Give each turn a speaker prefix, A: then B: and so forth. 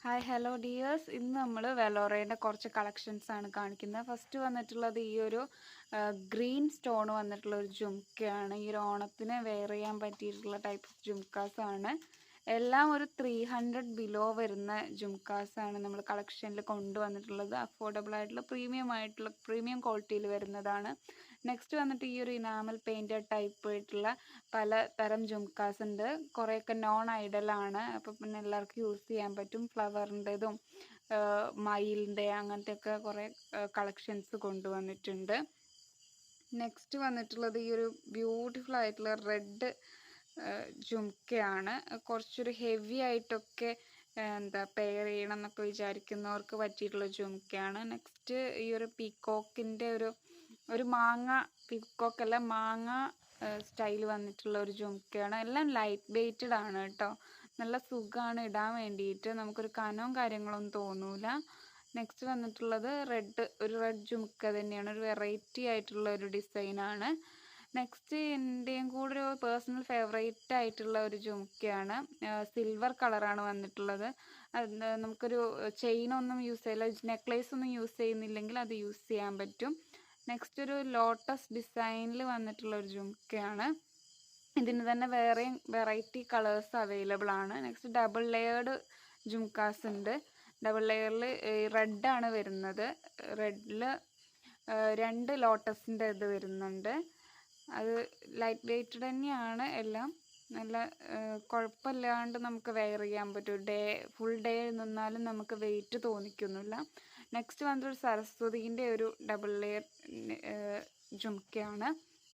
A: Hi hello dears, ഇന്ന് നമ്മൾ വെലോറയുടെ കുറച്ച് കളക്ഷൻസ് ആണ് കാണിക്കുന്നത്. ഫസ്റ്റ് വന്നിട്ടുള്ളത് ഈ ഒരു ഗ്രീൻ സ്റ്റോൺ വന്നിട്ടുള്ള ഒരു ജുംക്കയാണ്. ഈ ഒരു ഓണത്തിന് വെയർ ചെയ്യാൻ പറ്റിയിട്ടുള്ള ടൈപ്പ് ഓഫ് ജുംക്കാസ് ആണ്. എല്ലാം ഒരു 300 ബിലോ വരുന്ന ജുംക്കാസ് ആണ് നമ്മൾ കളക്ഷനിൽ കൊണ്ടുവന്നിട്ടുള്ളത്. അഫോർഡബിൾ ആയിട്ടുള്ള പ്രീമിയം ക്വാളിറ്റിയിൽ വരുന്നതാണ്. നെക്സ്റ്റ് വന്നിട്ട് ഈ ഒരു ഇനാമൽ പെയിൻറ്റഡ് ടൈപ്പ് ആയിട്ടുള്ള പല തരം ജുംക്കാസ് ഉണ്ട്. കുറേയൊക്കെ നോൺ ഐഡലാണ്, അപ്പോൾ പിന്നെ എല്ലാവർക്കും യൂസ് ചെയ്യാൻ പറ്റും. ഫ്ലവറിൻ്റെതും മയിലിൻ്റെ അങ്ങനത്തെയൊക്കെ കുറേ കളക്ഷൻസ് കൊണ്ടുവന്നിട്ടുണ്ട്. നെക്സ്റ്റ് വന്നിട്ടുള്ളത് ഈ ഒരു ബ്യൂട്ടിഫുൾ ആയിട്ടുള്ള റെഡ് ജുംക്കയാണ്. കുറച്ചൊരു ഹെവി ആയിട്ടൊക്കെ പെയർ ചെയ്യണം എന്നൊക്കെ വിചാരിക്കുന്നവർക്ക് പറ്റിയിട്ടുള്ള ജുംക്കയാണ്. നെക്സ്റ്റ് ഈ ഒരു പീക്കോക്കിൻ്റെ ഒരു മാങ്ങ, പീക്കോക്കല്ല മാങ്ങ സ്റ്റൈൽ വന്നിട്ടുള്ള ഒരു ജുംക്കയാണ്. എല്ലാം ലൈറ്റ് വെയ്റ്റഡ് ആണ് കേട്ടോ. നല്ല സുഖമാണ് ഇടാൻ വേണ്ടിയിട്ട്, നമുക്കൊരു കനവും കാര്യങ്ങളൊന്നും തോന്നൂല. നെക്സ്റ്റ് വന്നിട്ടുള്ളത് ഒരു റെഡ് ജുംക്ക തന്നെയാണ്. ഒരു വെറൈറ്റി ആയിട്ടുള്ള ഒരു ഡിസൈനാണ്. നെക്സ്റ്റ് എൻ്റെയും കൂടെ ഒരു പേഴ്സണൽ ഫേവറേറ്റ് ആയിട്ടുള്ള ഒരു ജുംക്കയാണ്. സിൽവർ കളറാണ് വന്നിട്ടുള്ളത്. നമുക്കൊരു ചെയിനൊന്നും യൂസ് ചെയ്യില്ല, നെക്ലേസ് ഒന്നും യൂസ് ചെയ്യുന്നില്ലെങ്കിൽ അത് യൂസ് ചെയ്യാൻ പറ്റും. നെക്സ്റ്റ് ഒരു ലോട്ടസ് ഡിസൈനിൽ വന്നിട്ടുള്ള ഒരു ജുംക്കയാണ്. ഇതിന് തന്നെ വേറെയും വെറൈറ്റി കളേഴ്സ് അവൈലബിൾ ആണ്. നെക്സ്റ്റ് ഡബിൾ ലെയേർഡ് ജുംക്കാസ് ഉണ്ട്. ഡബിൾ ലെയറിൽ റെഡാണ് വരുന്നത്. റെഡിൽ 2 ലോട്ടസിൻ്റെ ഇത് വരുന്നുണ്ട്. അത് ലൈറ്റ് വെയ്റ്റഡ് തന്നെയാണ്. എല്ലാം നല്ല കുഴപ്പമില്ലാണ്ട് നമുക്ക് വെയർ ചെയ്യാൻ പറ്റും. ഫുൾ ഡേ നിന്നാലും നമുക്ക് വെയിറ്റ് തോന്നിക്കുന്നില്ല. നെക്സ്റ്റ് വന്നിട്ടൊരു സരസ്വതീൻ്റെ ഒരു ഡബിൾ ലെയർ ജുംക്കയാണ്.